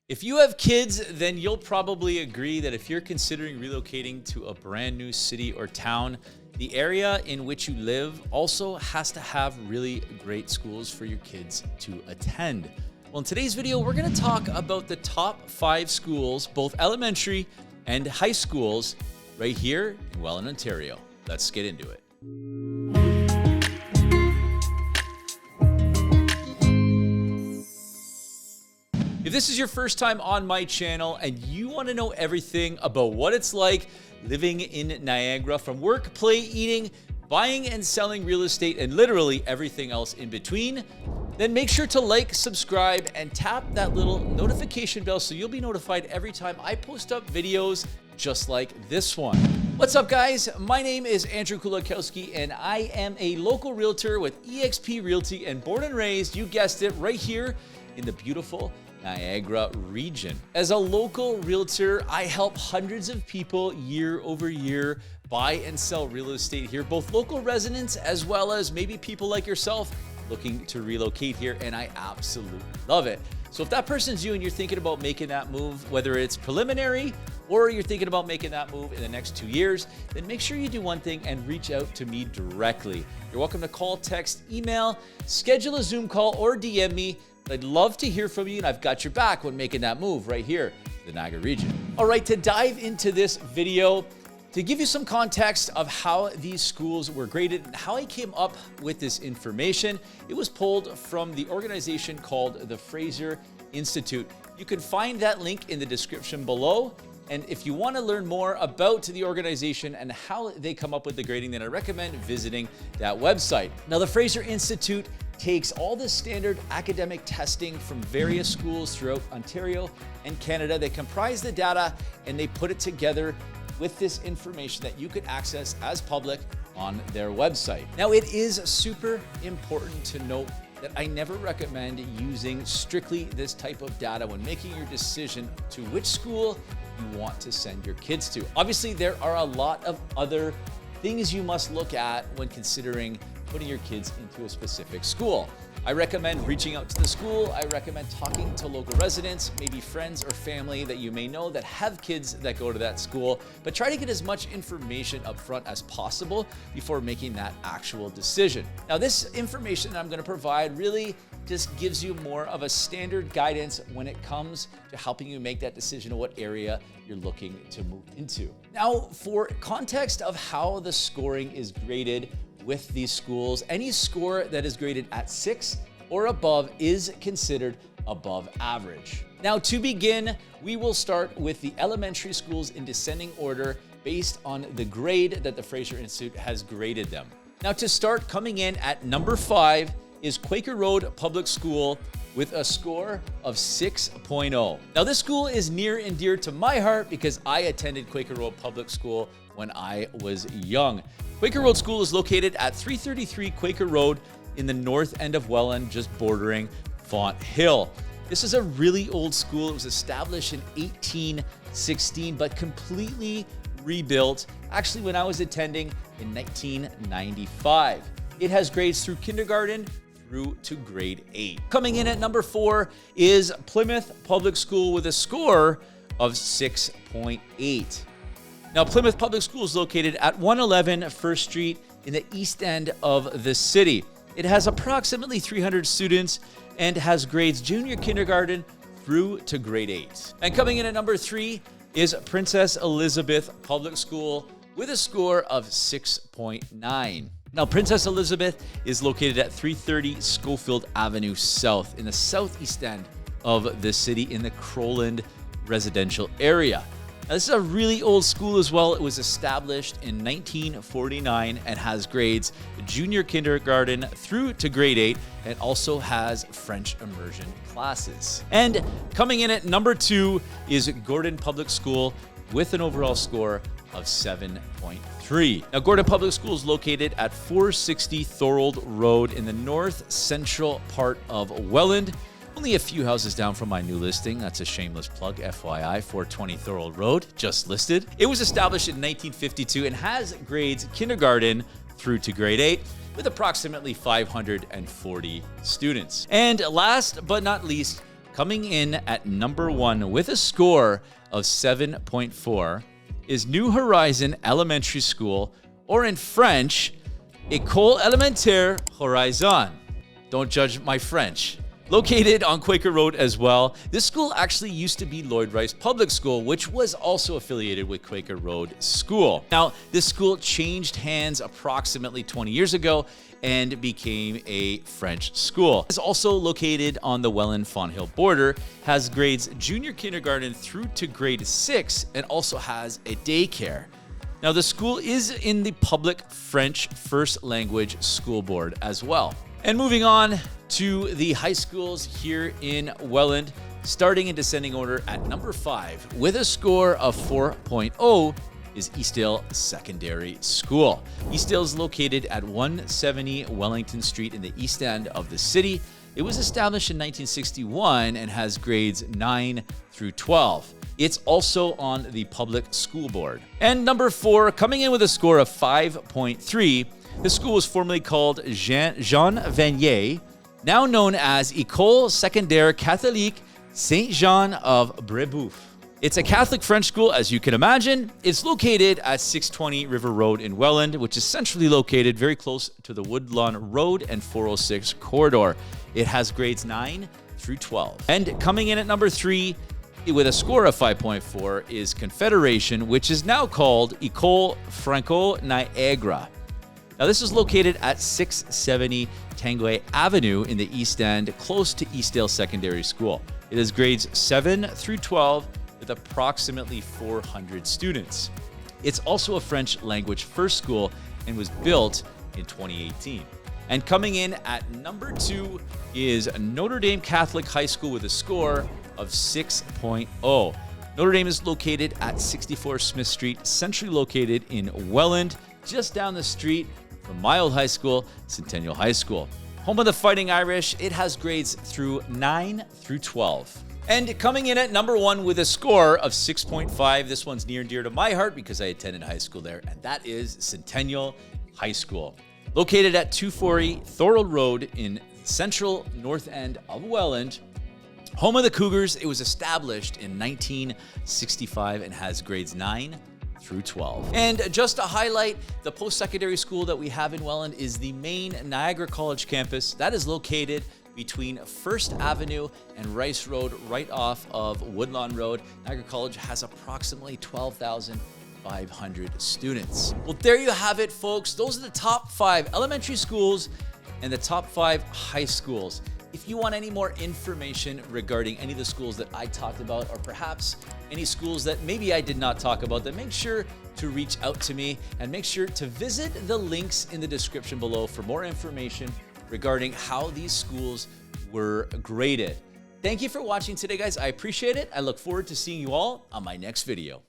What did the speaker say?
If you have kids, then you'll probably agree that if you're considering relocating to a brand new city or town, the area in which you live also has to have really great schools for your kids to attend. Well, in today's video, we're going to talk about the top 5 schools, both elementary and high schools, right here in Welland, Ontario. Let's get into it. If this is your first time on my channel and you want to know everything about what it's like living in Niagara, from work, play, eating, buying and selling real estate, and literally everything else in between, then make sure to like, subscribe, and tap that little notification bell so you'll be notified every time I post up videos just like this one. What's up, guys? My name is Andrew Kulakowski, and I am a local realtor with eXp Realty and born and raised, you guessed it, right here in the beautiful Niagara region. As a local realtor, I help hundreds of people year over year buy and sell real estate here, both local residents as well as maybe people like yourself looking to relocate here, and I absolutely love it. So if that person's you and you're thinking about making that move, whether it's preliminary or you're thinking about making that move in the next 2 years, then make sure you do one thing and reach out to me directly. You're welcome to call, text, email, schedule a Zoom call, or DM me. I'd love to hear from you, and I've got your back when making that move right here to the Niagara region. All right, to dive into this video, to give you some context of how these schools were graded and how I came up with this information, it was pulled from the organization called the Fraser Institute. You can find that link in the description below. And if you want to learn more about the organization and how they come up with the grading, then I recommend visiting that website. Now, the Fraser Institute takes all the standard academic testing from various schools throughout Ontario and Canada. They comprise the data and they put it together with this information that you can access as public on their website. Now, it is super important to note that I never recommend using strictly this type of data when making your decision to which school you want to send your kids to. Obviously, there are a lot of other things you must look at when considering putting your kids into a specific school. I recommend reaching out to the school. I recommend talking to local residents, maybe friends or family that you may know that have kids that go to that school, but try to get as much information up front as possible before making that actual decision. Now, this information that I'm going to provide really just gives you more of a standard guidance when it comes to helping you make that decision of what area you're looking to move into. Now, for context of how the scoring is graded with these schools, any score that is graded at 6 or above is considered above average. Now, to begin, we will start with the elementary schools in descending order based on the grade that the Fraser Institute has graded them. Now, to start, coming in at number 5 is Quaker Road Public School with a score of 6.0. Now, this school is near and dear to my heart because I attended Quaker Road Public School when I was young. Quaker Road School is located at 333 Quaker Road in the north end of Welland, just bordering Font Hill. This is a really old school. It was established in 1816, but completely rebuilt, actually, when I was attending in 1995. It has grades through kindergarten through to grade 8. Coming in at number 4 is Plymouth Public School with a score of 6.8. Now, Plymouth Public School is located at 111 First Street in the east end of the city. It has approximately 300 students and has grades junior kindergarten through to grade 8. And coming in at number 3 is Princess Elizabeth Public School with a score of 6.9. Now, Princess Elizabeth is located at 330 Schofield Avenue South in the southeast end of the city in the Crowland residential area. Now, this is a really old school as well. It was established in 1949 and has grades junior kindergarten through to grade 8 and also has French immersion classes. And coming in at number 2 is Gordon Public School with an overall score of 7.3. Now, Gordon Public School is located at 460 Thorold Road in the north central part of Welland. Only a few houses down from my new listing. That's a shameless plug, FYI, 420 Thorold Road, just listed. It was established in 1952 and has grades kindergarten through to grade 8 with approximately 540 students. And last but not least, coming in at number 1 with a score of 7.4 is New Horizon Elementary School, or in French, École Élémentaire Horizon. Don't judge my French. Located on Quaker Road as well, this school actually used to be Lloyd Rice Public School, which was also affiliated with Quaker Road School. Now, this school changed hands approximately 20 years ago and became a French school. It's also located on the Welland-Fonthill border, has grades junior kindergarten through to grade 6, and also has a daycare. Now, the school is in the public French first language school board as well. And moving on to the high schools here in Welland, starting in descending order at number 5 with a score of 4.0 is Eastdale Secondary School. Eastdale is located at 170 Wellington Street in the east end of the city. It was established in 1961 and has grades 9 through 12. It's also on the public school board. And number 4, coming in with a score of 5.3, the school was formerly called Jean Vanier, now known as École Secondaire Catholique Saint-Jean of Brébeuf. It's a Catholic French school, as you can imagine. It's located at 620 River Road in Welland, which is centrally located very close to the Woodlawn Road and 406 corridor. It has grades 9 through 12. And coming in at number 3, with a score of 5.4, is Confederation, which is now called École Franco-Niagara. Now, this is located at 670 Tanguay Avenue in the East End, close to Eastdale Secondary School. It has grades 7 through 12 with approximately 400 students. It's also a French language first school and was built in 2018. And coming in at number 2 is Notre Dame Catholic High School with a score of 6.0. Notre Dame is located at 64 Smith Street, centrally located in Welland, just down the street from my old high school, Centennial High School. Home of the Fighting Irish, it has grades through 9 through 12. And coming in at number 1 with a score of 6.5, this one's near and dear to my heart because I attended high school there, and that is Centennial High School. Located at 240 Thorold Road in central north end of Welland, home of the Cougars, it was established in 1965 and has grades 9 through 12. And just to highlight, the post-secondary school that we have in Welland is the main Niagara College campus. That is located between First Avenue and Rice Road, right off of Woodlawn Road. Niagara College has approximately 12,500 students. Well, there you have it, folks. Those are the top 5 elementary schools and the top 5 high schools. If you want any more information regarding any of the schools that I talked about, or perhaps any schools that maybe I did not talk about, then make sure to reach out to me and make sure to visit the links in the description below for more information regarding how these schools were graded. Thank you for watching today, guys. I appreciate it. I look forward to seeing you all on my next video.